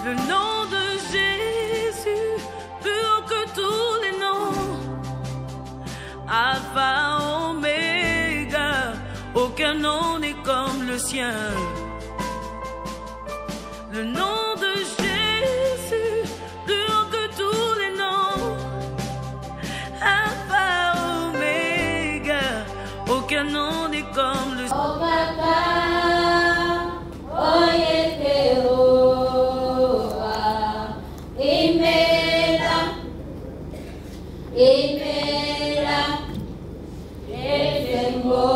Le nom de Jésus, plus haut que tous les noms. Alpha, Oméga, aucun nom n'est comme le sien. Le nom de Jésus, plus haut que tous les noms. Alpha, Oméga, aucun nom n'est comme le sien. Oh papa, oh Yeshua, Imela, Imela, Efemo,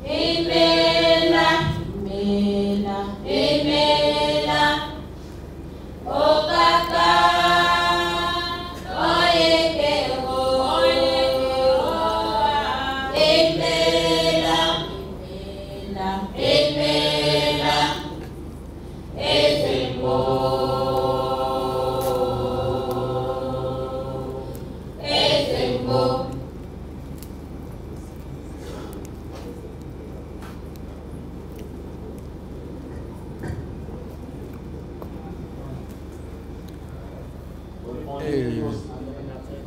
Imela, Imela, Imela, oh papa, oh Yeshua, Imela, Imela, Imela, Efemo.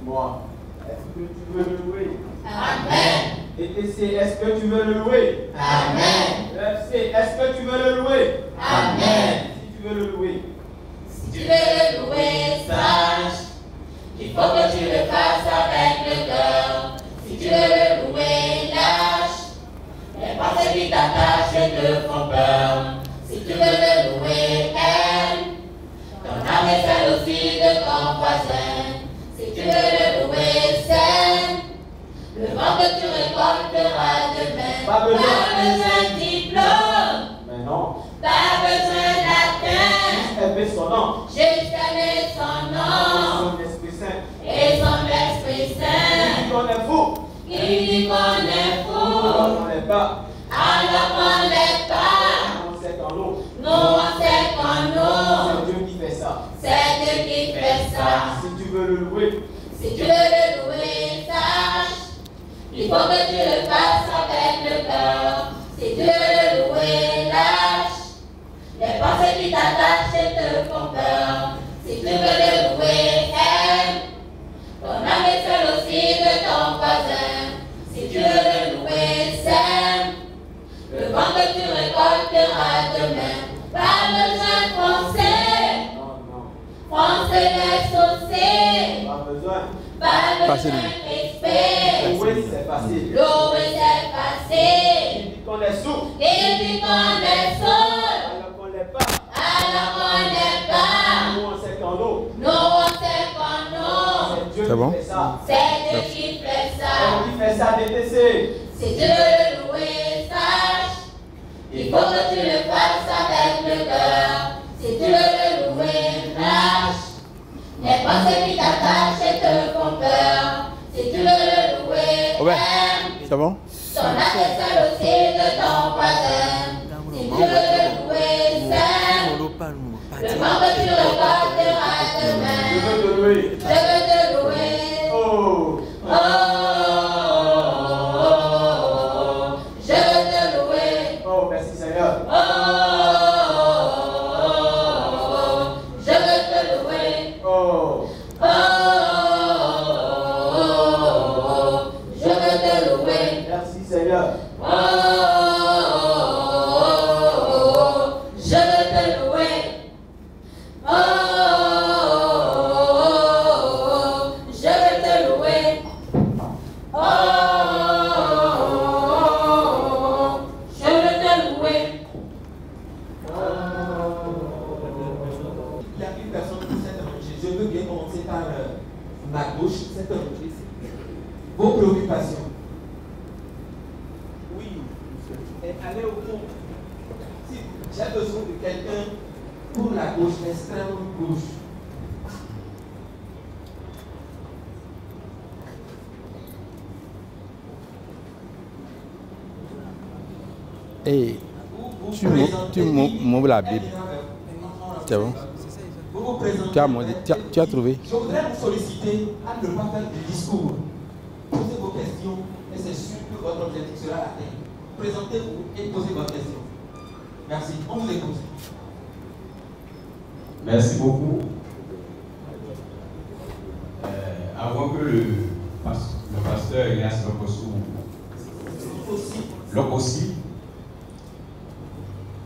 Moi, est-ce que tu veux le louer? Amen. Et C, est-ce que tu veux le louer? Amen. FC, est-ce que tu veux le louer? Amen. Si tu veux le louer. Si tu veux le louer, sache qu'il faut que tu le fasses avec le cœur. Si tu veux le louer, lâche les pensées qui t'attachent et te font peur. Si tu veux le louer, aime ton âme est celle aussi de ton voisin. Si tu veux le louer, sème le vent que tu récolteras demain. Pas besoin. Pas besoin de diplôme, Mais non. pas besoin d'atteindre. Élever son nom. Juste avec son nom Son Esprit Saint. et son Esprit Il Saint. dit qu'on est fou. Il dit qu'on est fou, Alors on n'est pas. alors qu'on l'est pas. On sait qu'en l'eau. Nous on sait qu'en nous, C'est Dieu qui fait ça. c'est Dieu qui fait ça. Si tu veux le louer, Si tu veux le louer, sache, il faut que tu le fasses avec le cœur. Si tu veux le louer, lâche les pensées qui t'attachent et te font peur. Si tu veux le louer, aime ton âme est celle aussi de ton voisin. Si tu veux le louer, sème le vent que tu récolteras demain. Pas besoin de foncer, non, non. foncer les saucer. Pas besoin. Pas Facile. besoin de respect. Louer, c'est facile. Louer, c'est facile. Il dit qu'on est sourd. Il dit qu'on est sourd, Alors qu'on l'est pas. alors qu'on n'est pas. Nous on sait qu'en l'eau. Nous, on sait qu'en nous, C'est Dieu C'est bon? qui fait ça. c'est Dieu qui fait ça. Qui fait ça, DTC. Si tu veux le louer, sache, il faut que tu le fasses avec le cœur. Si tu veux le louer, lâche les pensées qui t'attachent et te font peur. Si tu veux le louer, Ouais. aime C'est bon? ton âme est celle aussi de ton voisin. Si tu veux le louer, sème le vent que tu récolteras demain. Je veux te louer. Je veux te louer. Oh. Oh, je veux te louer. Oh, merci Seigneur. Oh, je veux te louer. Oh. Oh, je veux te louer. Merci Seigneur. Oh, je veux te louer. Oh, je veux te louer. Oh, je veux te louer. Il y a une personne qui s'est interrogée. Je veux bien commencer par ma gauche, s'est interrogée. Vos préoccupations. Oui, et allez au fond. Si j'ai besoin de quelqu'un pour la gauche, l'extrême gauche. Et Vous tu m'ouvres la Bible. C'est bon? Vous vous présentez. Tu as trouvé? Je voudrais vous solliciter à ne pas faire de discours. Posez vos questions et c'est sûr que votre objectif sera atteint. présentez-vous et posez votre question. Merci. On vous écoute. Merci beaucoup. Avant que le pasteur Elias Lokosi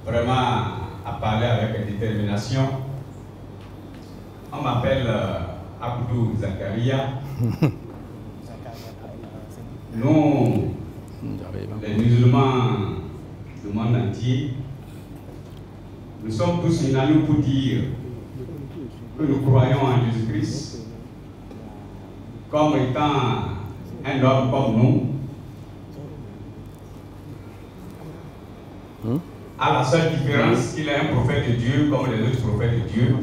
vraiment a parlé avec détermination, on m'appelle Abdou Zakaria. Nous, les musulmans du monde entier, nous sommes tous unanimes pour dire que nous croyons en Jésus-Christ comme étant un homme comme nous, à la seule différence qu'il est un prophète de Dieu comme les autres prophètes de Dieu.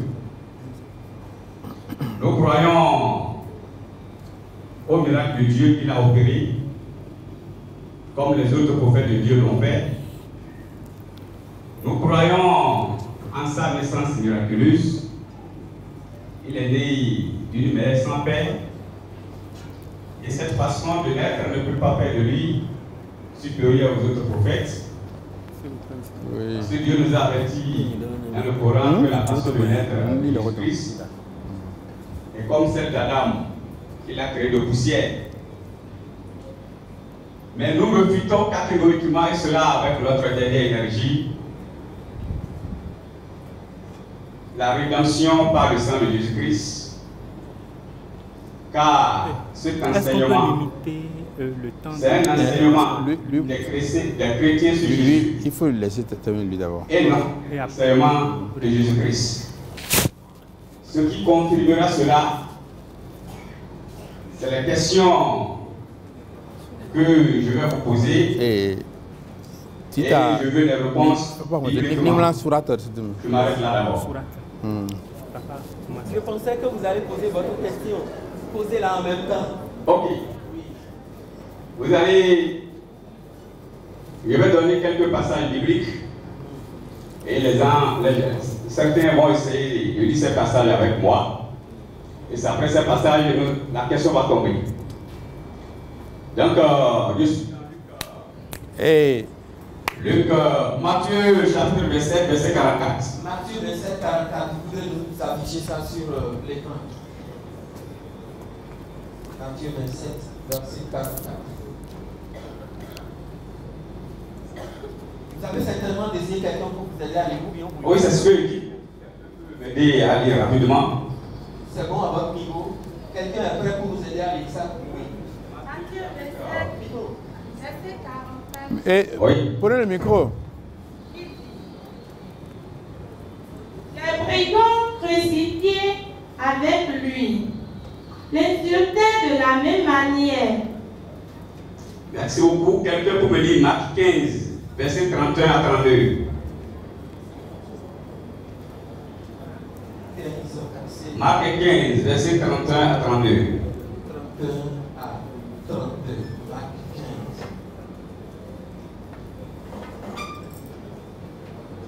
Nous croyons au miracle de Dieu qu'il a opéré, comme les autres prophètes de Dieu l'ont fait. Nous croyons en sa naissance miraculeuse. Il est né d'une mère sans père. Et cette façon de naître ne peut pas faire de lui supérieur aux autres prophètes. Oui. Parce que Dieu nous a avertis dans le Coran que la façon de naître est Jésus-Christ. Et comme celle d'Adam, qu'il a créé de poussière. Mais nous refutons catégoriquement, et cela avec notre dernière énergie, la rédemption par le sang de Jésus-Christ. Car cet enseignement, c'est un enseignement des chrétiens sur Jésus. Il faut le laisser terminer lui d'abord. Et non, l'enseignement de Jésus-Christ. Ce qui contribuera à cela, c'est les questions que je vais vous poser. Et je veux les réponses. Je m'arrête là d'abord. Je pensais que vous allez poser votre question. Posez-la en même temps. Ok. Vous allez. Je vais donner quelques passages bibliques. Et certains vont essayer de lire ces passages avec moi. Et c'est après ces passages, la question va tomber. Donc, Luc, Matthieu chapitre 27, verset 44. Matthieu 27, 44. Vous pouvez nous afficher ça sur l'écran. Matthieu 27, verset 44. Vous avez certainement désiré quelqu'un pour vous aider à lire. Oui, c'est ce que je dis. M'aider à lire rapidement. C'est bon à votre niveau. Quelqu'un est prêt pour vous aider à lire ça? Oui. Matthieu 27, verset 44. Et oui. Prenez le micro. Les brigands crucifiés avec lui l'insultaient de la même manière. Merci beaucoup. Quelqu'un pour me lire Marc 15, verset 31 à 32. Marc 15, verset 31 à 32. 31 à 32. Marc 15.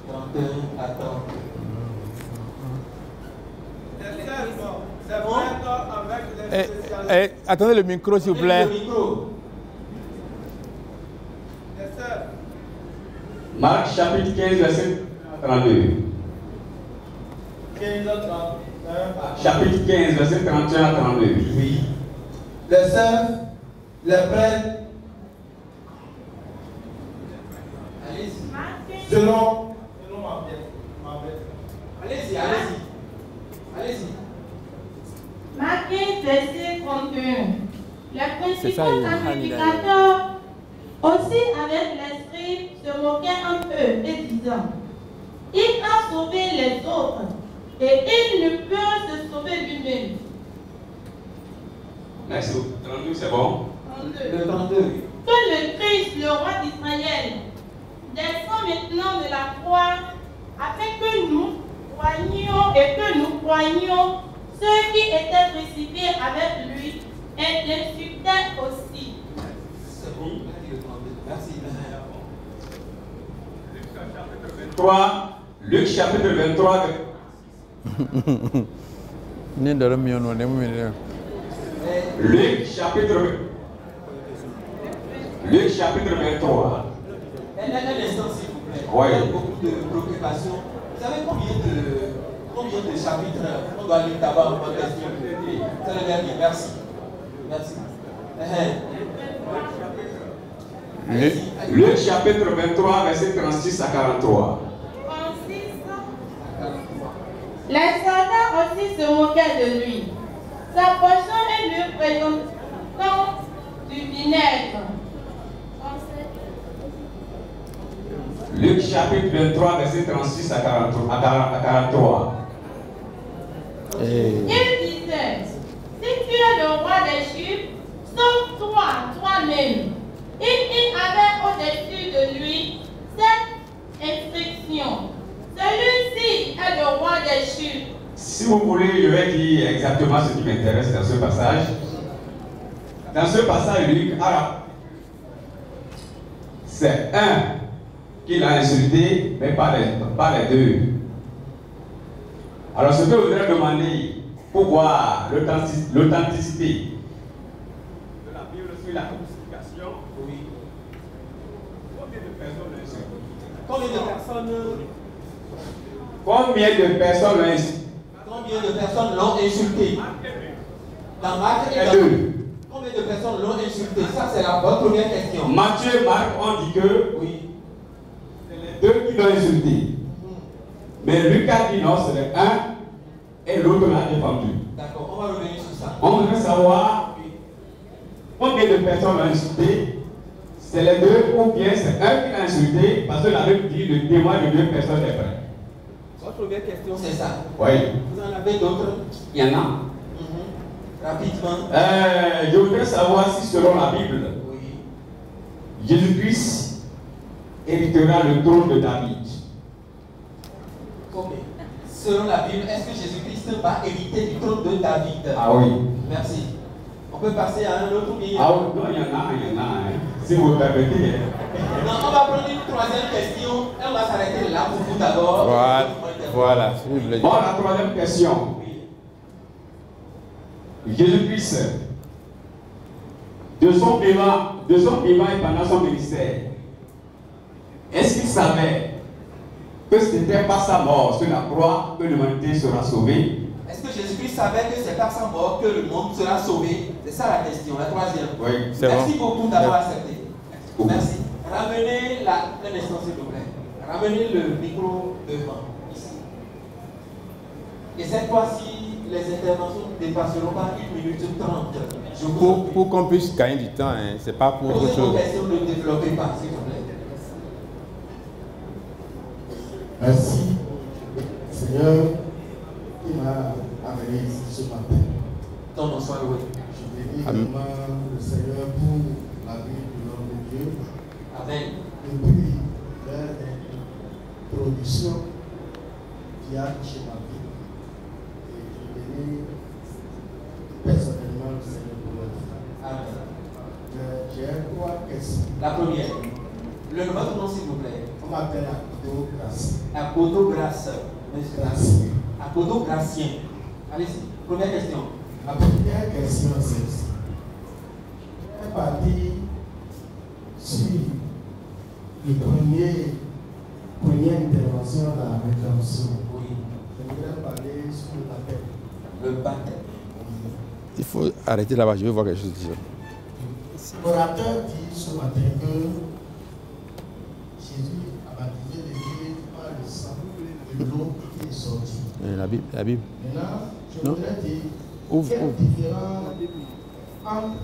31 à 32. C'est bon? Attendez le micro, s'il vous plaît. Le micro. Marc chapitre 15, verset 32. 15 à 31. Chapitre 15, verset 31 à 32. Oui. Les sœurs, les prêtres. Allez-y. Selon ma bête. Allez-y, allez-y. Allez-y. Marc 15, verset 31. Les principaux sacrificateurs, aussi avec les scribes, se moquaient entre eux et disant: il a sauvé les autres et il ne peut se sauver lui-même. Merci beaucoup. 32, c'est bon? 32. Le 32. Que le Christ, le roi d'Israël, descend maintenant de la croix afin que nous croyons et que nous croyons ceux qui étaient crucifiés avec lui et l'insultaient aussi. C'est bon, merci. Luc chapitre 23. Luc chapitre 23. Un instant, s'il vous plaît. Ouais. Il y a beaucoup de préoccupations. Vous savez combien de chapitres on doit lire d'abord en question? C'est le dernier. Merci. Merci. Luc chapitre 23, verset 36 à 43. Les soldats aussi se moquaient de lui, s'approchant et lui présentant du vinaigre. Luc chapitre 23, verset 36 à 43. Il disait, si tu es le roi des Juifs, sauve-toi toi-même. Il avait au-dessus de lui cette instruction. Celui-ci est le roi des Juifs. Si vous voulez, je vais dire exactement ce qui m'intéresse dans ce passage. Dans ce passage, Luc arabe, c'est un qui l'a insulté, mais pas les deux. Alors, ce que je voudrais demander pour voir l'authenticité de la Bible sur la crucifixion, Oui. combien de personnes l'ont insulté? Combien de personnes l'ont insulté? Dans Marc et Deux. dans... Combien de personnes l'ont insulté? Ça, c'est votre première question. Matthieu et Marc ont dit que Oui. c'est les deux qui l'ont insulté. Mais Lucas dit non, c'est le un et l'autre l'a défendu. D'accord, on va revenir sur ça. On voudrait savoir combien de personnes l'ont insulté. C'est les deux ou bien c'est un qui l'a insulté parce que la Bible dit le témoin de deux personnes est vrai. Votre première question, c'est ça. Oui. Vous en avez d'autres? Il y en a. Rapidement. Je voudrais savoir si selon la Bible, Oui. Jésus-Christ héritera le trône de David. Ok. Selon la Bible, est-ce que Jésus-Christ va hériter du trône de David? Ah oui. Merci. On peut passer à un autre billet. Ah oui, non, il y en a. Hein. Si vous permettez. Non, on va prendre une troisième question et on va s'arrêter là pour vous d'abord. Voilà, s'il vous plaît. Bon, la troisième question. Oui. Jésus-Christ, de son vivant et pendant son ministère, est-ce qu'il savait que ce n'était pas sa mort sur la croix que l'humanité sera sauvée? Est-ce que Jésus-Christ savait que c'est par sa mort que le monde sera sauvé? C'est ça la question, la troisième. Oui, c'est Merci bon. beaucoup d'avoir accepté. Merci. Ramenez un instant s'il vous plaît. Ramenez le micro devant, ici. Et cette fois-ci, les interventions ne dépasseront pas 1 minute 30. Je vous Pour qu'on puisse gagner du temps, hein, c'est pas pour autre posez vos chose. questions, ne développez pas, s'il vous plaît. Merci, Seigneur, qui m'a amené ici ce matin. Ton nom soit loué. Je bénis vraiment le Seigneur pour la vie de l'homme de Dieu. Amen. Depuis l'introduction qui a touché ma vie. Et je bénis personnellement le Seigneur pour votre vie. Amen. J'ai 3 questions. La première. Votre nom s'il vous plaît. On m'appelle Akodo Gracien. Akodo Grâce. Gracien. Akodo Gracien. Allez-y. Première question. La première question, c'est celle-ci. Je vais partir sur le première intervention de la rédemption. Oui. Je voudrais parler sur le baptême. Le baptême. Il faut arrêter là-bas, je veux voir quelque chose déjà. L'orateur dit ce matin que Jésus a baptisé l'Église par le sang de l'eau qui est sortie. La Bible. Maintenant, je Non. voudrais dire Ouvre. quelle différence entre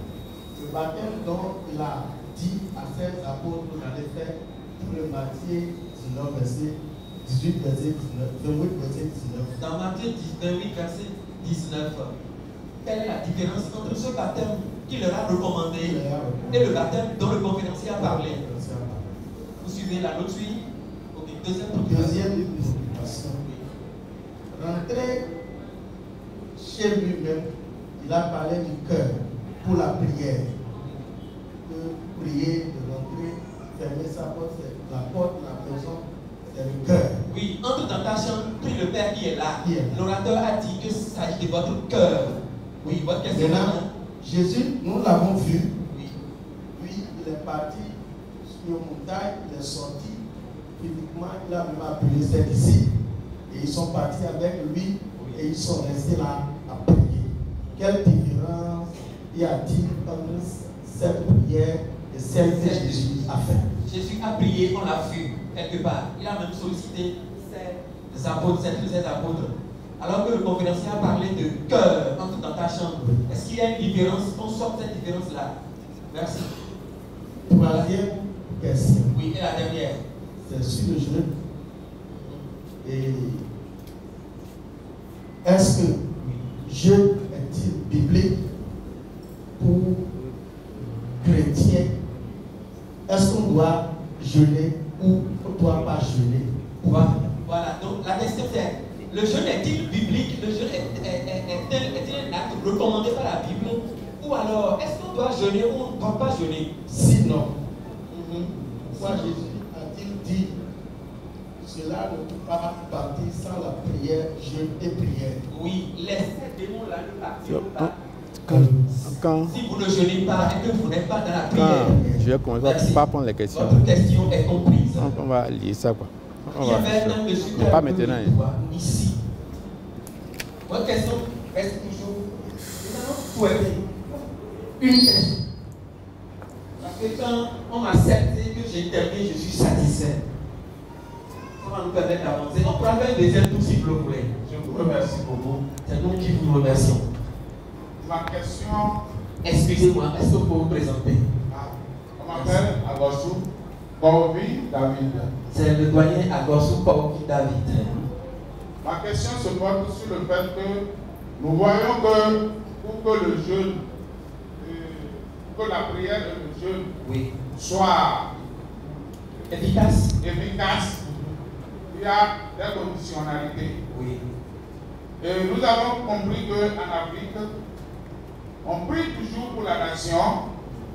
le baptême dont il a dit à ses apôtres qu'il allait faire pour le Matthieu 19, verset 18, verset 19, 28, verset 19. Dans Matthieu 18, verset 19, quelle est la différence entre ce baptême qu'il leur a recommandé et le baptême dont le conférencier a parlé? Vous suivez la note suivante? Ok, deuxième préoccupation. Rentrer chez lui-même, il a parlé du cœur pour la prière. De prier, de rentrer, fermer sa porte, c'est la porte de la maison, c'est le cœur. Oui, entre dans ta chambre, prie le Père qui est là. Qui est là. L'orateur a dit que ça s'agit de votre cœur. Oui, votre question. Maintenant, Jésus, nous l'avons vu, Oui. puis il est parti sur aux montagnes, il est sorti, physiquement, il a même appelé ses disciples, et ils sont partis avec lui, et ils sont restés là à prier. Quelle différence y a-t-il entre cette prière et celle que Jésus a faite? Jésus a prié, on l'a vu quelque part. Il a même sollicité ses apôtres, ses apôtres. Alors que le conférencier a parlé de cœur, entre dans ta chambre. Est-ce qu'il y a une différence? On sort cette différence-là. Merci. Troisième question. Oui, et la dernière. C'est sur le jeûne. Et est-ce que jeûne est-il biblique pour chrétiens? Est-ce qu'on doit jeûner ou on ne doit pas jeûner? Voilà, donc la question c'est, le jeûne est-il biblique? Le jeûne est-il un acte recommandé par la Bible? Ou alors, est-ce qu'on doit jeûner ou on ne doit pas jeûner? Sinon, pourquoi Jésus a-t-il dit cela ne peut pas partir sans la prière, jeûne et prière? Oui, laissez les démons là ne partiront pas. Si vous ne jeûnez pas et que vous n'êtes pas dans la prière, je vais commencer par prendre les questions. Votre question est comprise. On va lire ça quoi. Il y avait un monsieur qui mais pas maintenant. Ici. Votre question reste toujours. Tout est bien. Une question. Parce que quand on m'accepte et que j'ai terminé, je suis satisfait. Ça va nous permettre d'avancer. On prend un deuxième tour si vous voulez. Je vous remercie beaucoup. C'est nous qui vous remercions. Ma question. Excusez-moi, est-ce que vous pouvez vous présenter? On m'appelle Agossou Paovi David. C'est le doyen Agossou Paovi David. Ma question se porte sur le fait que nous voyons que pour que le jeûne, que la prière et le jeûne soient efficaces, il y a des conditionnalités. Oui. Et nous avons compris qu'en Afrique, on prie toujours pour la nation,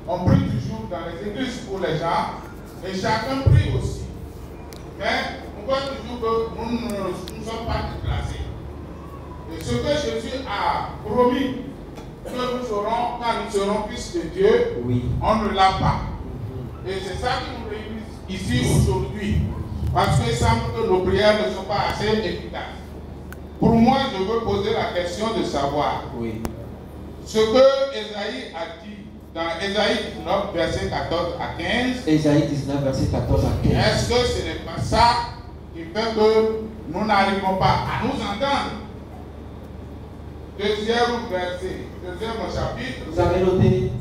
on prie toujours dans les églises pour les gens, et chacun prie aussi. Mais on voit toujours que nous ne sommes pas déplacés. Et ce que Jésus a promis que nous serons, quand nous serons fils de Dieu, on ne l'a pas. Et c'est ça qui nous réunit ici aujourd'hui. Parce que semble que nos prières ne sont pas assez efficaces. Pour moi, je veux poser la question de savoir ce que Ésaïe a dit dans Ésaïe 19, verset 14 à 15. Ésaïe 19, verset 14 à 15. Est-ce que ce n'est pas ça qui fait que nous n'arrivons pas à nous entendre? Deuxième verset, deuxième chapitre. Vous avez noté?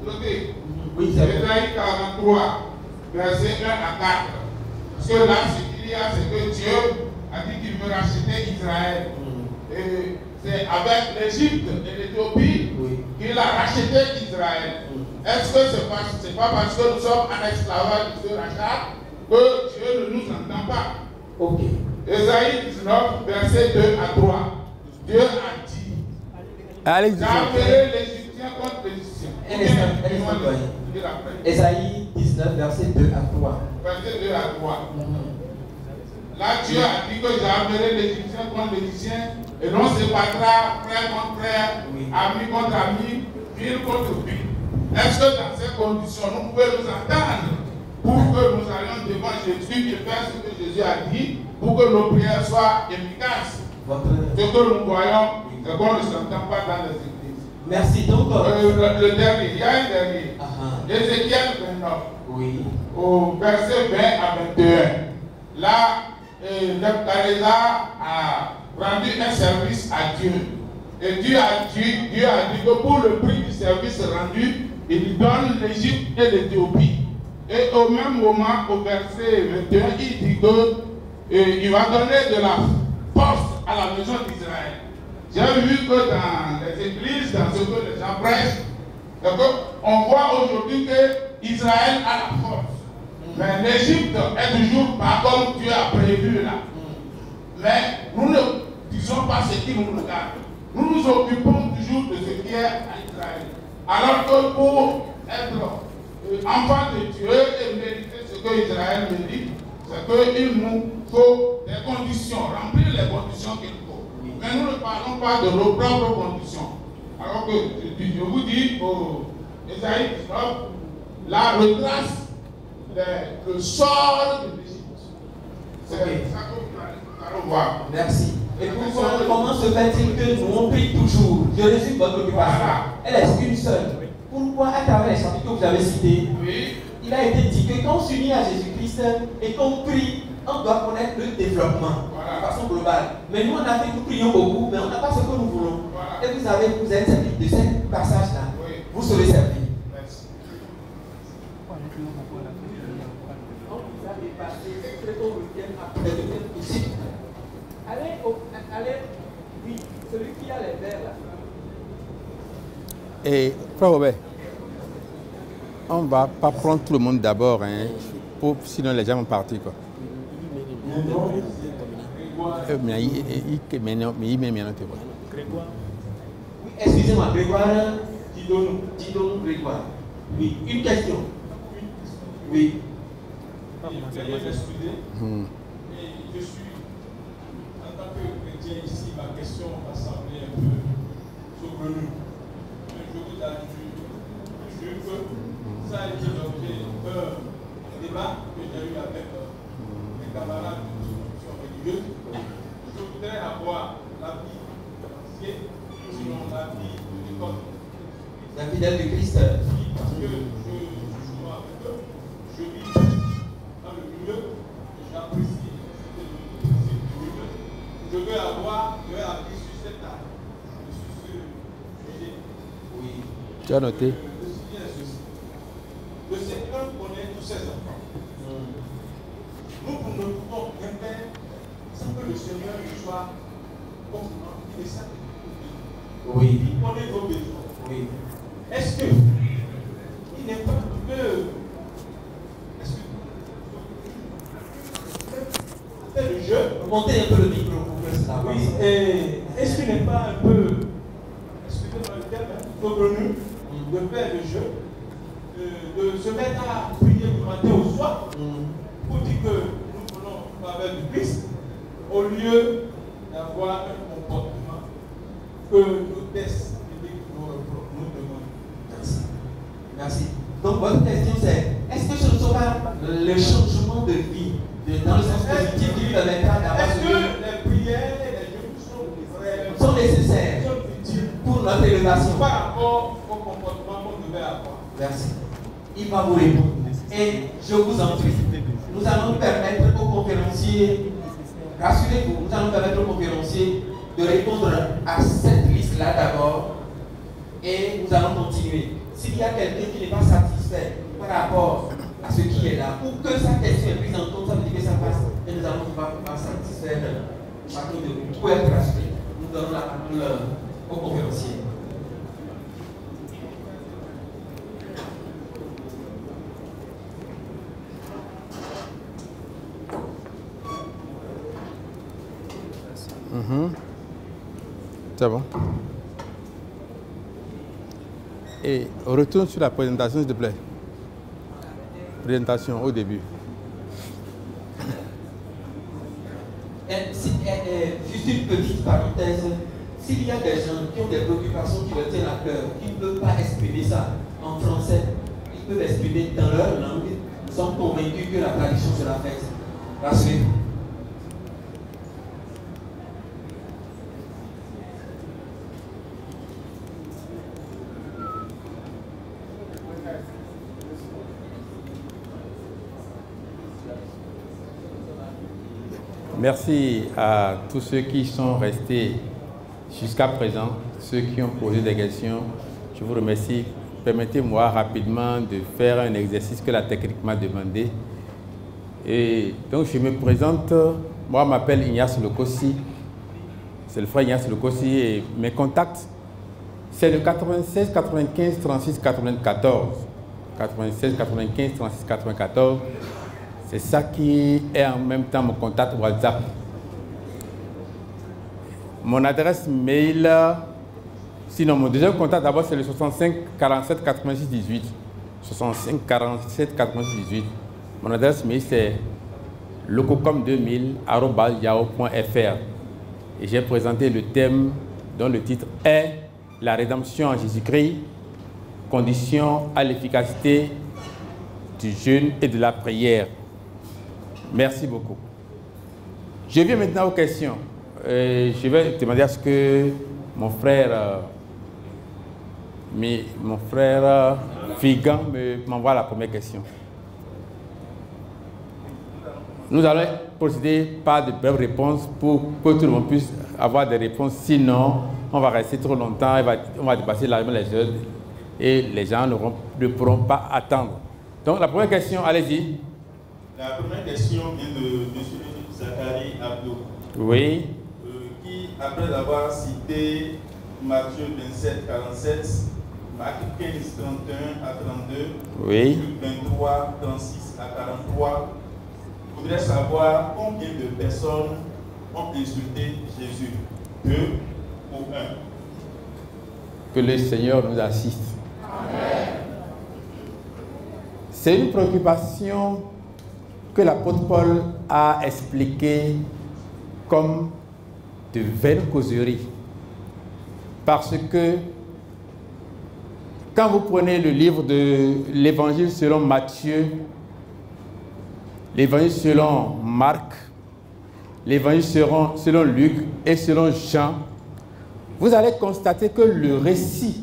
Notez. Oui, c'est Ésaïe 43, verset 1 à 4. Parce que là, ce qu'il y a, c'est que Dieu a dit qu'il veut racheter Israël. Et c'est avec l'Égypte et l'Éthiopie qu'il a racheté Israël. Est-ce que c'est pas parce que nous sommes en esclavage de ce rachat que Dieu ne nous entend pas? Ok. Ésaïe 19, verset 2 à 3. Dieu a dit, j'enverrai l'Égyptien contre l'Égyptien. Ésaïe 19, verset 2 à 3. Verset 2 à 3. Là, Dieu a dit que j'enverrai l'Égyptien contre l'Égyptien, et non se battra frère contre frère, ami contre ami, ville contre ville. Est-ce que dans ces conditions, nous pouvons nous entendre pour que nous allions devant Jésus et faire ce que Jésus a dit, pour que nos prières soient efficaces? Ce que nous voyons, c'est qu'on ne s'entend pas dans les églises. Merci donc. Le dernier, il y a un dernier. Ézéchiel 29. Oui. Au verset 20 à 21. Là, Nebuchadnezzar a rendu un service à Dieu. Et Dieu a dit que pour le prix du service rendu, il donne l'Égypte et l'Éthiopie. Et au même moment, au verset 21, il dit qu'il va donner de la force à la maison d'Israël. J'ai vu que dans les églises, dans ce que les gens prêchent, on voit aujourd'hui que Israël a la force. Mais l'Égypte est toujours pas comme Dieu a prévu là. Mais nous ne disons pas ce qui nous regarde. Nous nous occupons toujours de ce qui est à Israël. Alors que pour être enfant de Dieu et mériter ce que Israël mérite, c'est qu'il nous faut des conditions, remplir les conditions qu'il faut. Mais nous ne parlons pas de nos propres conditions. Alors que je vous dis, Ésaïe 19, la retrace le sort de l'Égypte. C'est Ok. ça que nous allons voir. Merci. Et pourquoi, comment se fait-il que nous on prie toujours? Je résume votre occupation. Elle est une seule. Pourquoi, à travers les chapitres que vous avez cités, Oui. il a été dit que quand on s'unit à Jésus-Christ et qu'on prie, on doit connaître le développement de façon globale. Mais nous, en Afrique, nous prions beaucoup, mais on n'a pas ce que nous voulons. Voilà. Et vous êtes servi de ce passage-là. Oui. Vous serez servi. Merci. Donc, vous avez passé très tôt le week-end après le week-end ici. Allez, oui, celui qui a les verres là. Et frère Robert, on ne va pas prendre tout le monde d'abord, hein, sinon les gens vont partir. Quoi. Mais il met bien. Oui, excusez-moi, Grégoire, dis-donc Grégoire. Oui, une question. Oui. Je vais m'excuser. Et je suis, en tant que chrétien ici, ma question va sembler un peu saugrenue. Mais je vous assure que ça a été l'objet d'un débat que j'ai eu avec mes camarades de discussion religieuse. Je voudrais avoir l'avis financier, sinon l'avis de l'école. La fidèle de Christ. Parce que je suis souvent avec eux, je vis dans le milieu, j'apprécie le milieu. Je veux avoir leur avis sur cette table, sur ce sujet. Oui. Tu as noté? Le sujet est ceci. Le Seigneur connaît tous ses enfants. Nous ne pouvons rien faire sans que le Seigneur soit complètement innocent. Oui. Il connaît nos besoins. Oui. Est-ce que il n'est pas que c'est le jeu? Montez un peu le micro pour que ça avance. Oui, et est-ce qu'il n'est pas un peu, excusez-moi le terme, saugrenu de faire le jeu, de se mettre à prier du matin au soir pour dire que nous voulons faveur du Christ au lieu d'avoir un comportement que nos tests nous demandent. Merci. Merci. Donc votre question c'est, est-ce que ce ne sera le changement de vie dans le sens positif qui permettra d'avoir Est-ce ce que les prières et les jeûnes sont nécessaires pour notre élévation par rapport au comportement qu'on devait avoir? Merci. Il va vous répondre. Et je vous en prie, nous allons permettre aux conférenciers, rassurez-vous, nous allons permettre aux conférenciers de répondre à cette liste-là d'abord et nous allons continuer. S'il y a quelqu'un qui n'est pas satisfait par rapport à ce qui est là, ou que sa question est prise en compte, ça veut dire que ça passe et nous allons pouvoir satisfaire chacun de vous. Vous pouvez être rassuré. Nous donnons la parole aux conférenciers. C'est bon. Et retourne sur la présentation, s'il te plaît. Présentation au début. Juste une petite parenthèse. S'il y a des gens qui ont des préoccupations qui leur tiennent à cœur, qui ne peuvent pas exprimer ça en français, ils peuvent exprimer dans leur langue. Nous sommes convaincus que la tradition sera faite. Rassurez-vous. Merci à tous ceux qui sont restés jusqu'à présent, ceux qui ont posé des questions. Je vous remercie. Permettez-moi rapidement de faire un exercice que la technique m'a demandé. Et donc je me présente, moi je m'appelle Ignace Lokossi, c'est le frère Ignace Lokossi et mes contacts, c'est le 96 95 36 94. 96 95 36 94. C'est ça qui est en même temps mon contact WhatsApp. Mon adresse mail, sinon mon deuxième contact d'abord c'est le 65 47 86 18. 65 47 86 18. Mon adresse mail c'est lococom2000@yahoo.fr. Et j'ai présenté le thème dont le titre est La rédemption en Jésus-Christ, condition à l'efficacité du jeûne et de la prière. Merci beaucoup. Je viens maintenant aux questions. Je vais demander à ce que mon frère Figan m'envoie la première question. Nous allons procéder par de brèves réponses pour que tout le monde puisse avoir des réponses. Sinon, on va rester trop longtemps, on va dépasser largement les heures et les gens ne pourront pas attendre. Donc la première question, allez-y. La première question vient de M. Zachary Abdo. Oui. Qui, après avoir cité Matthieu 27, 47, Marc 15, 31 à 32, oui. Luc 23, 36 à 43, voudrait savoir combien de personnes ont insulté Jésus. 2 ou 1? Que le Seigneur nous assiste. Amen. C'est une préoccupation que l'apôtre Paul a expliquée comme de vaines causeries. Parce que quand vous prenez le livre de l'Évangile selon Matthieu, l'Évangile selon Marc, l'Évangile selon Luc et selon Jean, vous allez constater que le récit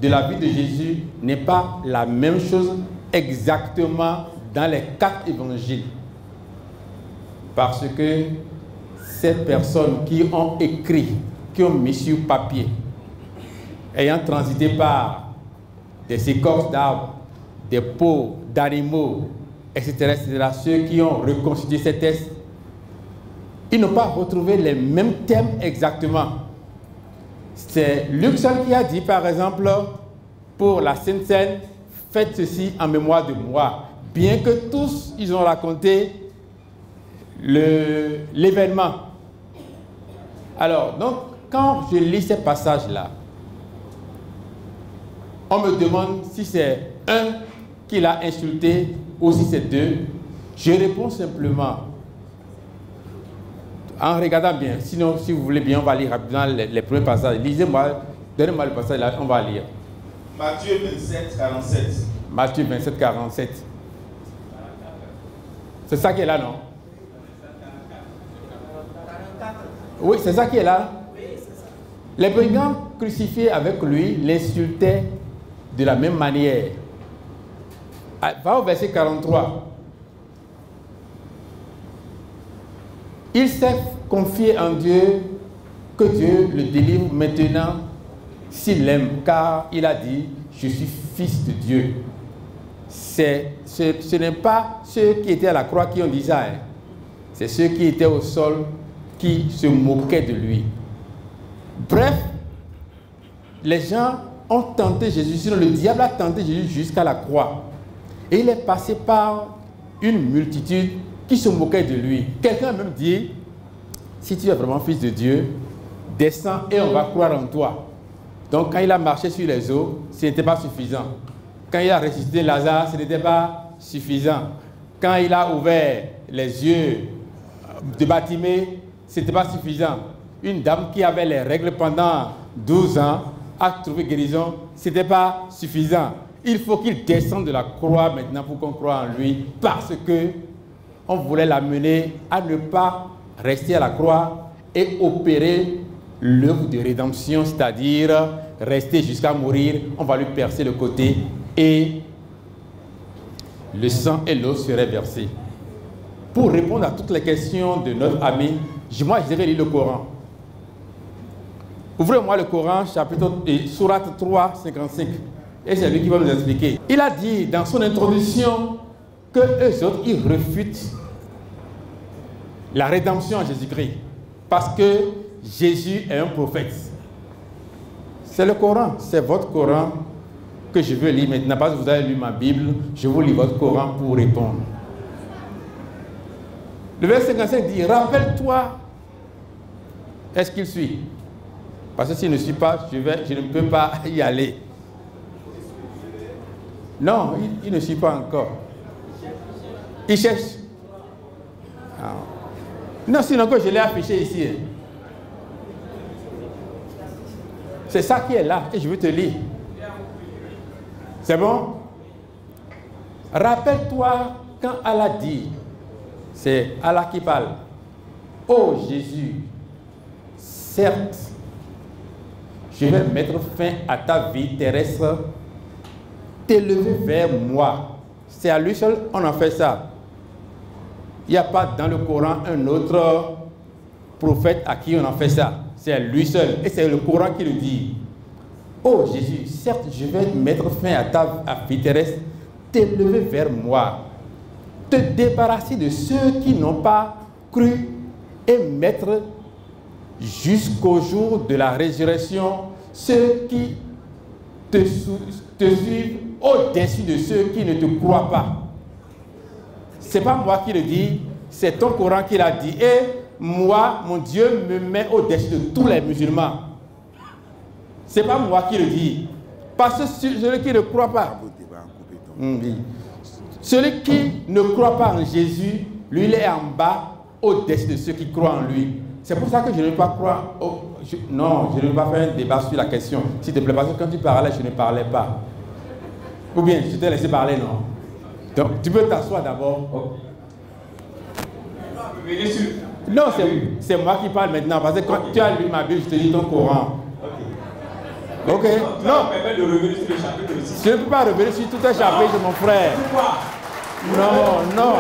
de la vie de Jésus n'est pas la même chose exactement dans les 4 évangiles. Parce que ces personnes qui ont écrit, qui ont mis sur papier, ayant transité par des écorces d'arbres, des peaux d'animaux, etc., etc., ceux qui ont reconstitué ces textes, ils n'ont pas retrouvé les mêmes thèmes exactement. C'est Luc seul qui a dit, par exemple, pour la Sainte Seine, faites ceci en mémoire de moi. Bien que tous, ils ont raconté l'événement. Alors, donc, quand je lis ces passages-là, on me demande si c'est un qui l'a insulté ou si c'est 2. Je réponds simplement en regardant bien. Sinon, si vous voulez bien, on va lire rapidement les premiers passages. Lisez-moi, donnez-moi le passage là, on va lire. Matthieu 27, 47. Matthieu 27, 47. C'est ça qui est là, non? Oui, c'est ça qui est là. Les brigands crucifiés avec lui l'insultaient de la même manière. Va au verset 43. Il s'est confié en Dieu, que Dieu le délivre maintenant s'il l'aime, car il a dit, je suis fils de Dieu. Ce n'est pas ceux qui étaient à la croix qui ont dit ça, hein. C'est ceux qui étaient au sol qui se moquaient de lui. Bref, les gens ont tenté Jésus, sinon le diable a tenté Jésus jusqu'à la croix. Et il est passé par une multitude qui se moquait de lui. Quelqu'un a même dit, si tu es vraiment fils de Dieu, descends et on va croire en toi. Donc quand il a marché sur les eaux, ce n'était pas suffisant. Quand il a ressuscité Lazare, ce n'était pas suffisant. Quand il a ouvert les yeux de Bartimée, ce n'était pas suffisant. Une dame qui avait les règles pendant 12 ans a trouvé guérison, ce n'était pas suffisant. Il faut qu'il descende de la croix maintenant pour qu'on croie en lui, parce que on voulait l'amener à ne pas rester à la croix et opérer l'œuvre de rédemption, c'est-à-dire rester jusqu'à mourir. On va lui percer le côté et le sang et l'eau seraient versés. Pour répondre à toutes les questions de notre ami, moi je vais lire le Coran. Ouvrez-moi le Coran, chapitre Sourate 3, 55. Et c'est lui qui va nous expliquer. Il a dit dans son introduction que eux autres, ils refutent la rédemption en Jésus-Christ. Parce que Jésus est un prophète. C'est le Coran, c'est votre Coran que je veux lire maintenant. Parce que vous avez lu ma Bible, je vous lis votre Coran pour répondre. Le verset 55 dit, rappelle-toi, est-ce qu'il suit? Parce que s'il ne suit pas, je ne peux pas y aller. Non, il ne suit pas encore. Il cherche. Ah. Non, sinon que je l'ai affiché ici. C'est ça qui est là et je veux te lire. C'est bon? Rappelle-toi quand Allah dit, c'est Allah qui parle, ô Jésus, certes, je vais mettre fin à ta vie terrestre, t'élever vers moi. C'est à lui seul on en fait ça. Il n'y a pas dans le Coran un autre prophète à qui on en fait ça. C'est à lui seul. Et c'est le Coran qui le dit. Oh Jésus, certes, je vais mettre fin à ta vie terrestre, t'élever vers moi, te débarrasser de ceux qui n'ont pas cru et mettre jusqu'au jour de la résurrection ceux qui te suivent au-dessus de ceux qui ne te croient pas. Ce n'est pas moi qui le dis, c'est ton Coran qui l'a dit. Et moi, mon Dieu me met au-dessus de tous les musulmans. Ce n'est pas moi qui le dis. Parce que celui qui ne croit pas, celui qui ne croit pas en Jésus, lui, il est en bas, au-dessus de ceux qui croient en lui. C'est pour ça que je ne vais pas croire. Non, je ne vais pas faire un débat sur la question. S'il te plaît, parce que quand tu parlais, je ne parlais pas. Ou bien, je t'ai laissé parler, non? Donc, tu peux t'asseoir d'abord. Oh. Non, c'est moi qui parle maintenant. Parce que quand tu as lu ma Bible, je te dis ton Coran. Ok. Non. Je ne peux pas revenir sur tout un chapitre de mon frère. Non, non.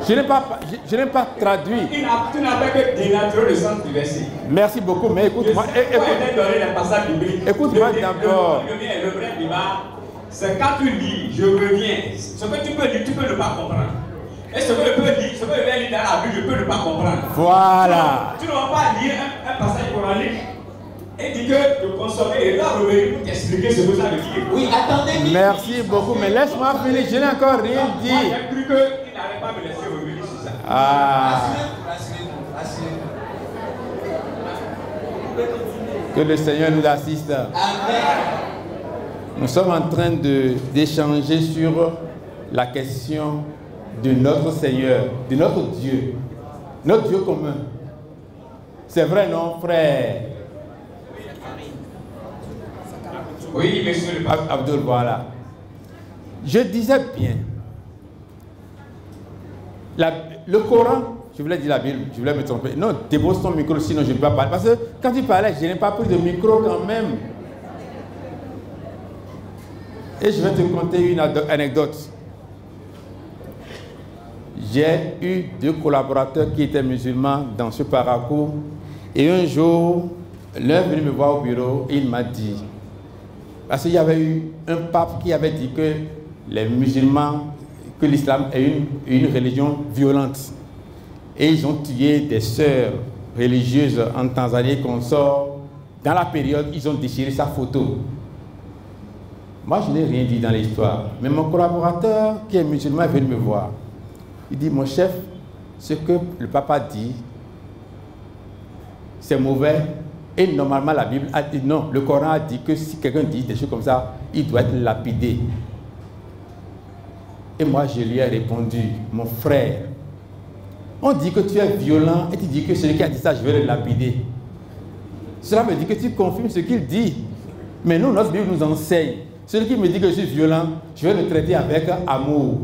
Je n'ai pas traduit. Tu n'as pas que dénaturer le sens du verset. Merci beaucoup, mais écoute-moi. Écoute-moi d'abord. Le vrai débat, c'est quand tu lis, je reviens. Ce que tu peux lire, tu peux ne pas comprendre. Et ce que je peux lire, ce que je vais lire dans la Bible, je peux ne pas comprendre. Voilà. Tu ne vas pas lire un passage coranique et dire que de consommer et là revenir pour t'expliquer ce que ça veut dire. Oui, attendez. Merci beaucoup, mais laisse-moi finir, je n'ai encore rien dit. Moi, j'ai cru qu'il n'allait pas me laisser revenir sur ça. Ah. Que le Seigneur nous assiste. Amen. Nous sommes en train d'échanger sur la question de notre Seigneur, de notre Dieu commun. C'est vrai, non, frère? Oui, monsieur le pasteur. Abdul, voilà. Je disais bien, le Coran, je voulais dire la Bible, je voulais me tromper. Non, dépose ton micro, sinon je ne peux pas parler. Parce que quand tu parlais, je n'ai pas pris de micro quand même. Et je vais te conter une anecdote. J'ai eu 2 collaborateurs qui étaient musulmans dans ce parcours. Et un jour, l'un est venu me voir au bureau et il m'a dit, parce qu'il y avait eu un pape qui avait dit que les musulmans, que l'islam est une religion violente. Et ils ont tué des sœurs religieuses en Tanzanie qu'on sort. Dans la période, ils ont déchiré sa photo. Moi, je n'ai rien dit dans l'histoire. Mais mon collaborateur, qui est musulman, est venu me voir. Il dit, mon chef, ce que le pape a dit, c'est mauvais. Et normalement, la Bible a dit, non, le Coran a dit que si quelqu'un dit des choses comme ça, il doit être lapidé. Et moi, je lui ai répondu, mon frère, on dit que tu es violent et tu dis que celui qui a dit ça, je vais le lapider. Cela veut dire que tu confirmes ce qu'il dit. Mais nous, notre Bible nous enseigne. Celui qui me dit que je suis violent, je vais le traiter avec amour.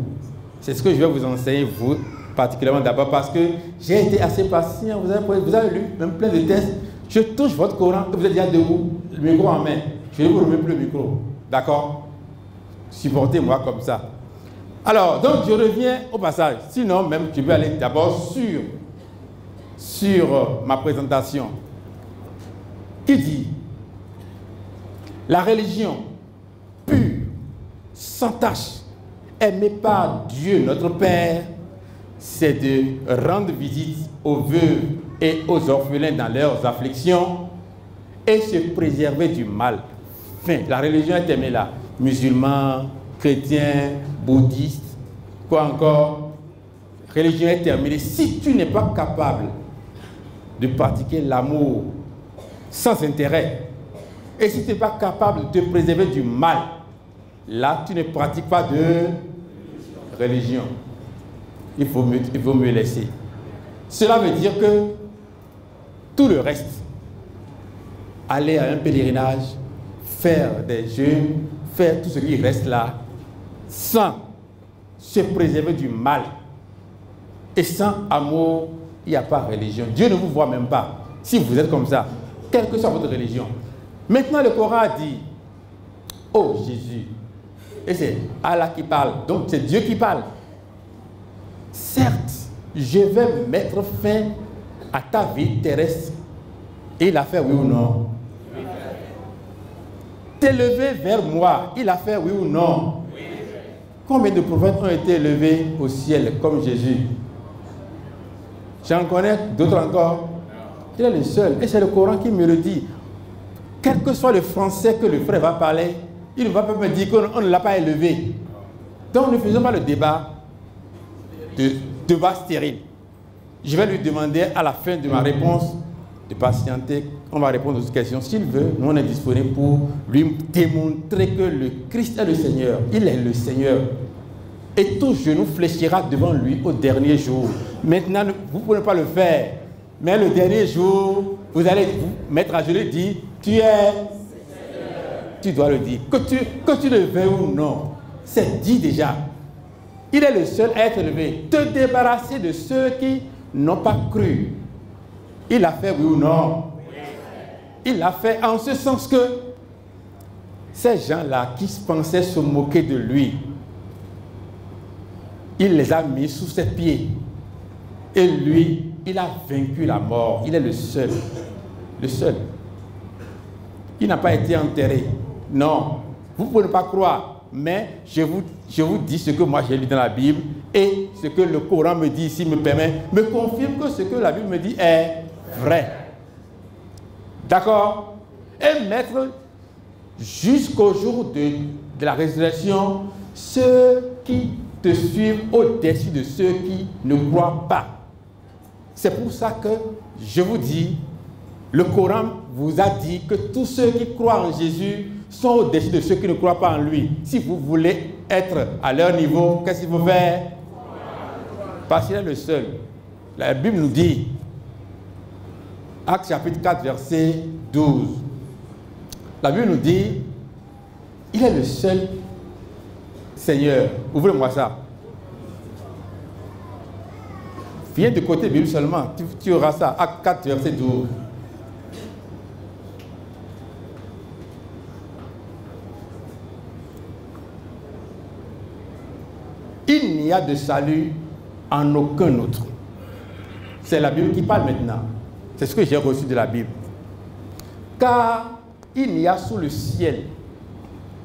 C'est ce que je vais vous enseigner, vous, particulièrement d'abord, parce que j'ai été assez patient. Vous avez lu même plein de textes. Je touche votre Coran et vous êtes déjà debout, le micro en main. Je ne vous remets plus le micro. D'accord? Supportez-moi comme ça. Alors, donc je reviens au passage. Sinon, même, je vais aller d'abord sur ma présentation. Qui dit la religion pure, sans tache, aimée par Dieu notre Père, c'est de rendre visite aux veuves et aux orphelins dans leurs afflictions et se préserver du mal. Enfin, la religion est aimée là. Musulmans, chrétiens, bouddhistes, quoi encore? Religion est terminée. Si tu n'es pas capable de pratiquer l'amour sans intérêt, et si tu n'es pas capable de te préserver du mal, là, tu ne pratiques pas de religion. Il vaut mieux laisser. Cela veut dire que tout le reste, aller à un pèlerinage, faire des jeûnes, faire tout ce qui reste là, sans se préserver du mal et sans amour, il n'y a pas religion. Dieu ne vous voit même pas si vous êtes comme ça, quelle que soit votre religion. Maintenant, le Coran a dit, oh Jésus, et c'est Allah qui parle, donc c'est Dieu qui parle. Certes, je vais mettre fin à ta vie terrestre. Et il a fait oui ou non? T'élever vers moi, il a fait oui ou non? Combien de prophètes ont été élevés au ciel comme Jésus? J'en connais d'autres encore. Il est le seul. Et c'est le Coran qui me le dit. Quel que soit le français que le frère va parler, il ne va pas me dire qu'on ne l'a pas élevé. Donc ne faisons pas le débat stérile. Je vais lui demander à la fin de ma réponse de patienter. On va répondre aux questions. S'il veut, nous on est disponible pour lui démontrer que le Christ est le Seigneur. Il est le Seigneur. Et tout genou fléchira devant lui au dernier jour. Maintenant, vous ne pouvez pas le faire. Mais le dernier jour, vous allez vous mettre à genoux et dire, tu es Seigneur. Tu dois le dire. Que tu le veuilles ou non, c'est dit déjà. Il est le seul à être élevé. Te débarrasser de ceux qui n'ont pas cru. Il a fait oui ou non? Il l'a fait en ce sens que ces gens-là qui pensaient se moquer de lui, il les a mis sous ses pieds. Et lui, il a vaincu la mort. Il est le seul. Le seul. Il n'a pas été enterré. Non. Vous ne pouvez pas croire. Mais je vous dis ce que moi j'ai lu dans la Bible et ce que le Coran me dit ici me confirme que ce que la Bible me dit est vrai. D'accord? Et mettre jusqu'au jour de la résurrection ceux qui te suivent au-dessus de ceux qui ne croient pas. C'est pour ça que je vous dis, le Coran vous a dit que tous ceux qui croient en Jésus sont au-dessus de ceux qui ne croient pas en lui. Si vous voulez être à leur niveau, qu'est-ce qu'il faut faire? Parce qu'il est le seul. La Bible nous dit, Actes chapitre 4, verset 12. La Bible nous dit, il est le seul Seigneur. Ouvrez-moi ça. Viens de côté Bible seulement. Tu auras ça. Acte 4, verset 12. Il n'y a de salut en aucun autre. C'est la Bible qui parle maintenant. C'est ce que j'ai reçu de la Bible. Car il n'y a sous le ciel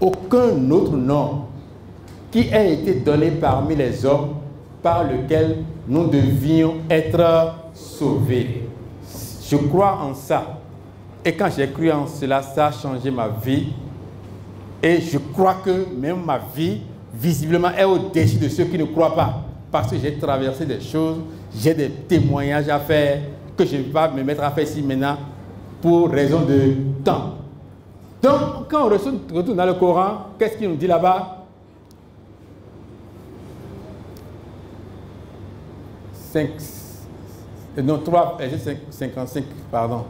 aucun autre nom qui ait été donné parmi les hommes par lequel nous devions être sauvés. Je crois en ça. Et quand j'ai cru en cela, ça a changé ma vie. Et je crois que même ma vie, visiblement, est au-dessus de ceux qui ne croient pas. Parce que j'ai traversé des choses, j'ai des témoignages à faire que je ne vais pas me mettre à faire ici maintenant pour raison de temps. Donc, quand on retourne dans le Coran, qu'est-ce qu'il nous dit là-bas? 55, pardon.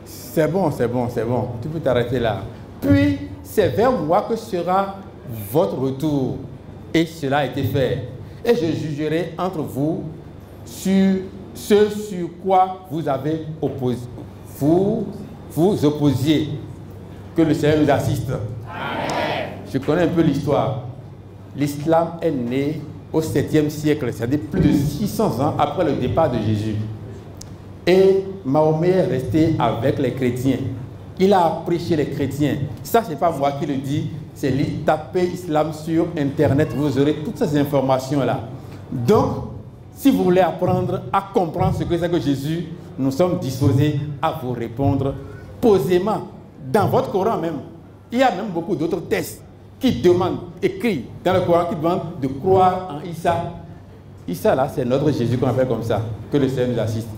C'est bon, c'est bon, c'est bon. Tu peux t'arrêter là. Puis, c'est vers moi que sera votre retour. Et cela a été fait. Et je jugerai entre vous sur ce sur quoi vous avez opposé. Vous opposiez. Que le Seigneur nous assiste. Amen. Je connais un peu l'histoire. L'islam est né au 7e siècle, c'est-à-dire plus de 600 ans après le départ de Jésus. Et Mahomet est resté avec les chrétiens. Il a appris chez les chrétiens. Ça, ce n'est pas moi qui le dis, c'est taper islam sur Internet. Vous aurez toutes ces informations-là. Donc, si vous voulez apprendre à comprendre ce que c'est que Jésus, nous sommes disposés à vous répondre posément. Dans votre Coran même, il y a même beaucoup d'autres textes qui demandent, écrits dans le Coran, qui demandent de croire en Issa. Issa, là, c'est notre Jésus qu'on appelle comme ça. Que le Seigneur nous assiste.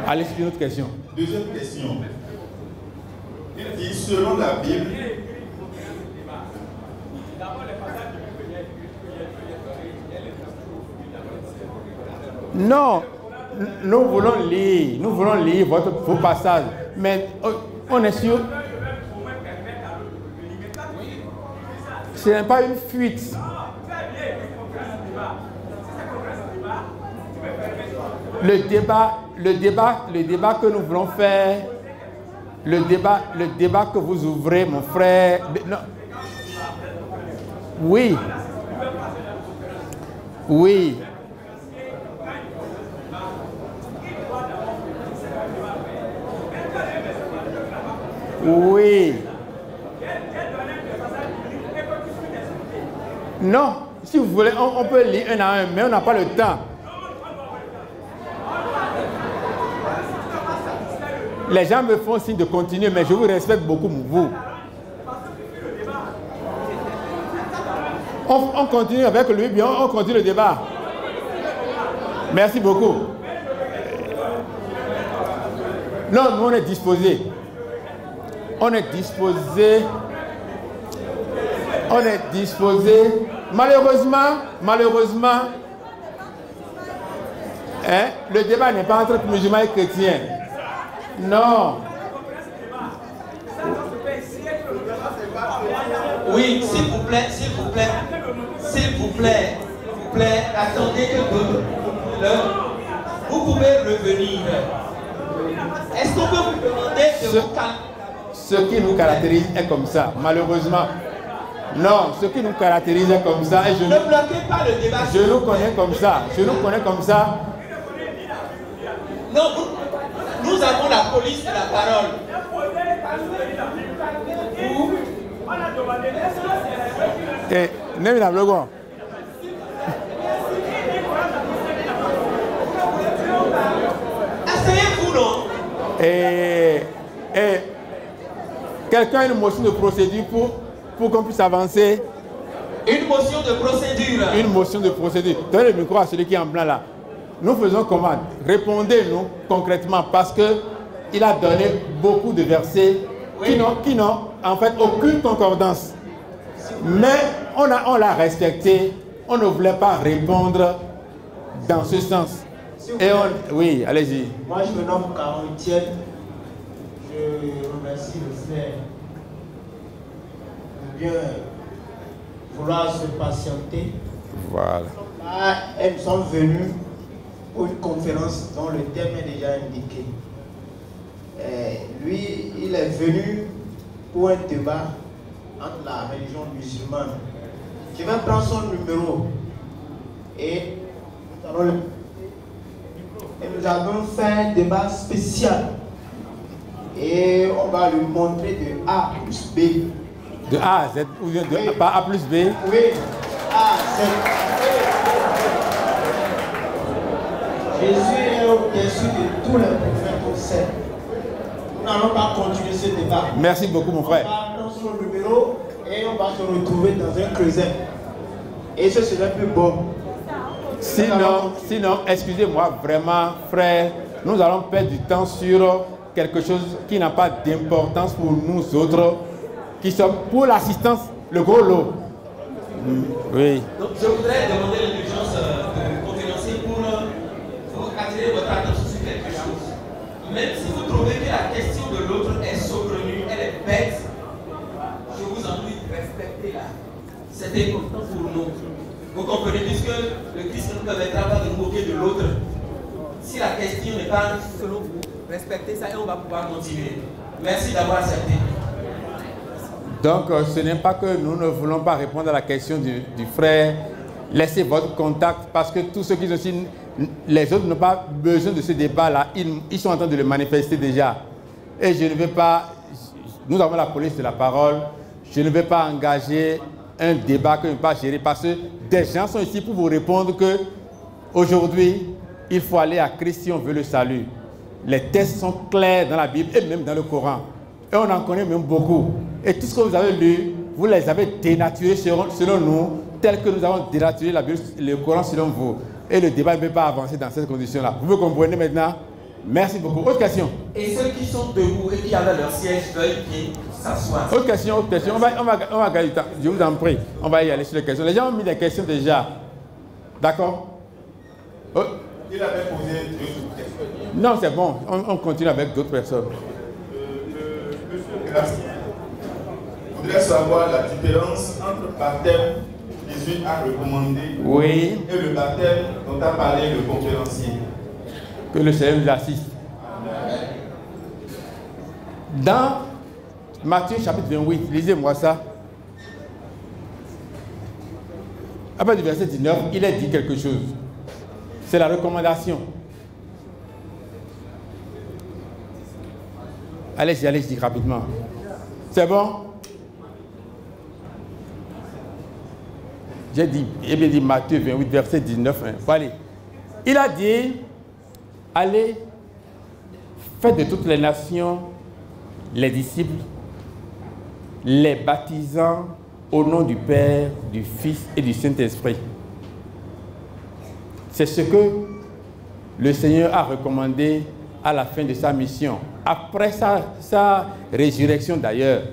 Allez, c'est une autre question. Deuxième question. Il dit, selon la Bible, Non, nous voulons lire vos passages, mais on est sûr. Ce n'est pas une fuite. Le débat que nous voulons faire, le débat que vous ouvrez, mon frère. Non. Oui. Oui. Oui. Non, si vous voulez, on peut lire un à un, mais on n'a pas le temps. Les gens me font signe de continuer, mais je vous respecte beaucoup, vous. On continue avec lui, bien, on continue le débat. Merci beaucoup. Non, nous on est disposés. On est disposés. On est disposés. Malheureusement, hein, le débat n'est pas entre musulmans et chrétiens. Non. Oui, s'il vous plaît, attendez que vous pouvez revenir. Est-ce qu'on peut vous demander de vous calmer? Ce qui nous caractérise est comme ça, malheureusement. Non, ce qui nous caractérise est comme ça. Et ne bloquez pas le débat. Je nous connais comme ça. Non, nous avons la police de la parole. Et Nemina Blogon. Asseyez-vous, non? Et quelqu'un a une motion de procédure pour qu'on puisse avancer. Une motion de procédure. Une motion de procédure. Donnez le micro à celui qui est en blanc là. Nous faisons comment? Répondez-nous concrètement parce qu'il a donné beaucoup de versets qui n'ont en fait aucune concordance. Mais on l'a respecté. On ne voulait pas répondre dans ce sens. Et oui, allez-y. Moi, je me nomme Caron Etienne. Je remercie le frère de bien vouloir se patienter. Voilà. Là, elles sont venues pour une conférence dont le thème est déjà indiqué. Lui, il est venu pour un débat entre la religion musulmane. Je vais prendre son numéro et nous allons faire un débat spécial. Et on va lui montrer de A plus B. De A à Z ou de A plus B? Oui, A à Z. Jésus est au-dessus de tous les prophètes au ciel. Nous n'allons pas continuer ce débat. Merci beaucoup, mon frère. On va prendre son numéro et on va se retrouver dans un creuset. Et ce serait plus bon. Sinon, excusez-moi vraiment, frère, nous allons perdre du temps sur quelque chose qui n'a pas d'importance pour nous autres, qui sommes pour l'assistance, le gros lot. Oui. Donc, je voudrais demander l'indulgence de conférencier pour attirer votre attention sur quelque chose. Même si vous trouvez que la question de l'autre est saugrenue, elle est bête, je vous en prie de respecter là. C'est important pour nous. Vous comprenez, puisque le Christ ne nous permettra pas de nous moquer de l'autre. Si la question n'est pas selon vous, respectez ça et on va pouvoir continuer. Merci d'avoir accepté. Donc, ce n'est pas que nous ne voulons pas répondre à la question du frère. Laissez votre contact parce que tous ceux qui sont ici, les autres n'ont pas besoin de ce débat-là. Ils sont en train de le manifester déjà. Et je ne vais pas... Nous avons la police de la parole. Je ne vais pas engager un débat que je ne vais pas gérer parce que des gens sont ici pour vous répondre que aujourd'hui, il faut aller à Christ si on veut le salut. Les textes sont clairs dans la Bible et même dans le Coran. Et on en connaît même beaucoup. Et tout ce que vous avez lu, vous les avez dénaturés selon nous, tel que nous avons dénaturé la Bible, le Coran selon vous. Et le débat ne peut pas avancer dans cette condition-là. Vous me comprenez maintenant? Merci beaucoup. Autre question? Et ceux qui sont debout et qui avaient leur siège veulent qu'ils s'assoient. Autre question, autre question. On va gagner du temps. Je vous en prie. On va y aller sur les questions. Les gens ont mis des questions déjà. D'accord? Oh. Il avait posé 2 questions. Non, c'est bon. On continue avec d'autres personnes. Monsieur Gracie voudrait savoir la différence entre le baptême que Jésus a recommandé oui. et le baptême dont a parlé le conférencier. Que le Seigneur nous assiste. Dans Matthieu chapitre 28, lisez-moi ça. Après le verset 19, il est dit quelque chose. C'est la recommandation. Allez-y rapidement. C'est bon? J'ai bien dit Matthieu 28, verset 19. Allez. Il a dit, allez, faites de toutes les nations les disciples, les baptisant au nom du Père, du Fils et du Saint-Esprit. C'est ce que le Seigneur a recommandé à la fin de sa mission, après sa résurrection d'ailleurs.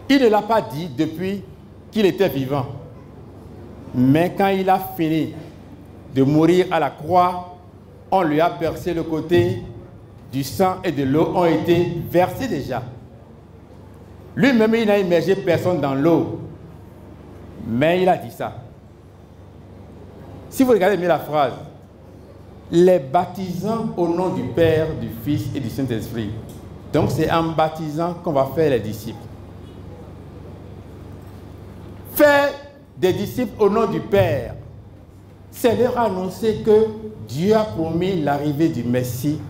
Il ne l'a pas dit depuis qu'il était vivant, mais quand il a fini de mourir à la croix, on lui a percé le côté, du sang et de l'eau ont été versés déjà. Lui-même, il n'a immergé personne dans l'eau, mais il a dit ça. Si vous regardez bien la phrase, les baptisant au nom du Père, du Fils et du Saint-Esprit. Donc c'est en baptisant qu'on va faire les disciples. Faire des disciples au nom du Père, c'est leur annoncer que Dieu a promis l'arrivée du Messie.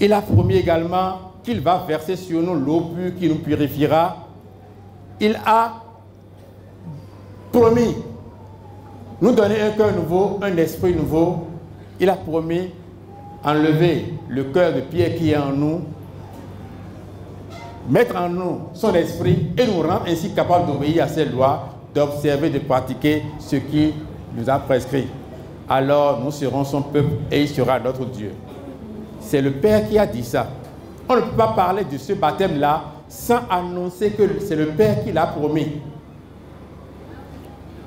Il a promis également qu'il va verser sur nous l'eau pure qui nous purifiera. Il a promis nous donner un cœur nouveau, un esprit nouveau. Il a promis enlever le cœur de pierre qui est en nous, mettre en nous son esprit et nous rendre ainsi capables d'obéir à ses lois, d'observer, de pratiquer ce qu'il nous a prescrit. Alors nous serons son peuple et il sera notre Dieu. C'est le Père qui a dit ça. On ne peut pas parler de ce baptême-là sans annoncer que c'est le Père qui l'a promis.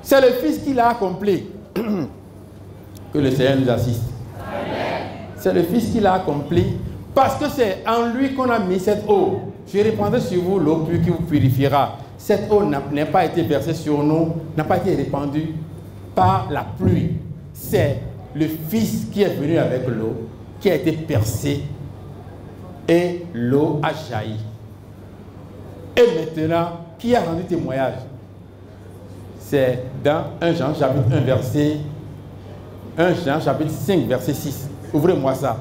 C'est le Fils qui l'a accompli. Que le Seigneur nous assiste. C'est le Fils qui l'a accompli parce que c'est en lui qu'on a mis cette eau. Je répandrai sur vous l'eau pure qui vous purifiera. Cette eau n'a pas été versée sur nous, n'a pas été répandue par la pluie. C'est le Fils qui est venu avec l'eau, qui a été percé et l'eau a jailli. Et maintenant, qui a rendu témoignage? C'est dans 1 Jean chapitre 1 verset 1 Jean chapitre 5 verset 6. Ouvrez-moi ça.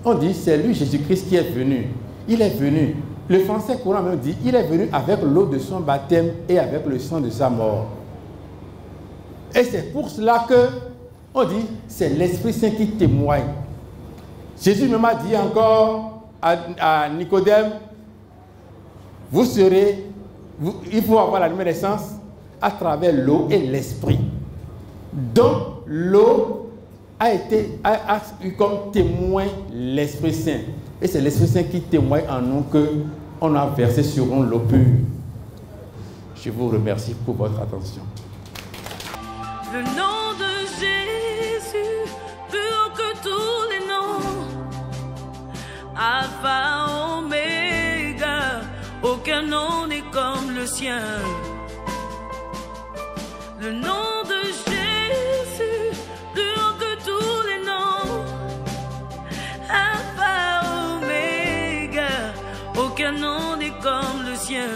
On dit c'est lui Jésus-Christ qui est venu. Il est venu. Le français courant même dit il est venu avec l'eau de son baptême et avec le sang de sa mort. Et c'est pour cela que on dit c'est l'Esprit Saint qui témoigne. Jésus même a dit encore à Nicodème, il faut avoir la nouvelle naissance à travers l'eau et l'esprit. Donc l'eau a eu comme témoin l'Esprit Saint. Et c'est l'Esprit Saint qui témoigne en nous qu'on a versé sur nous l'eau pure. Je vous remercie pour votre attention. Le nom de Jésus, plus haut que tous les noms. Alpha, Oméga, aucun nom n'est comme le sien. Le nom de Jésus, plus haut que tous les noms. Alpha, Oméga, aucun nom n'est comme le sien.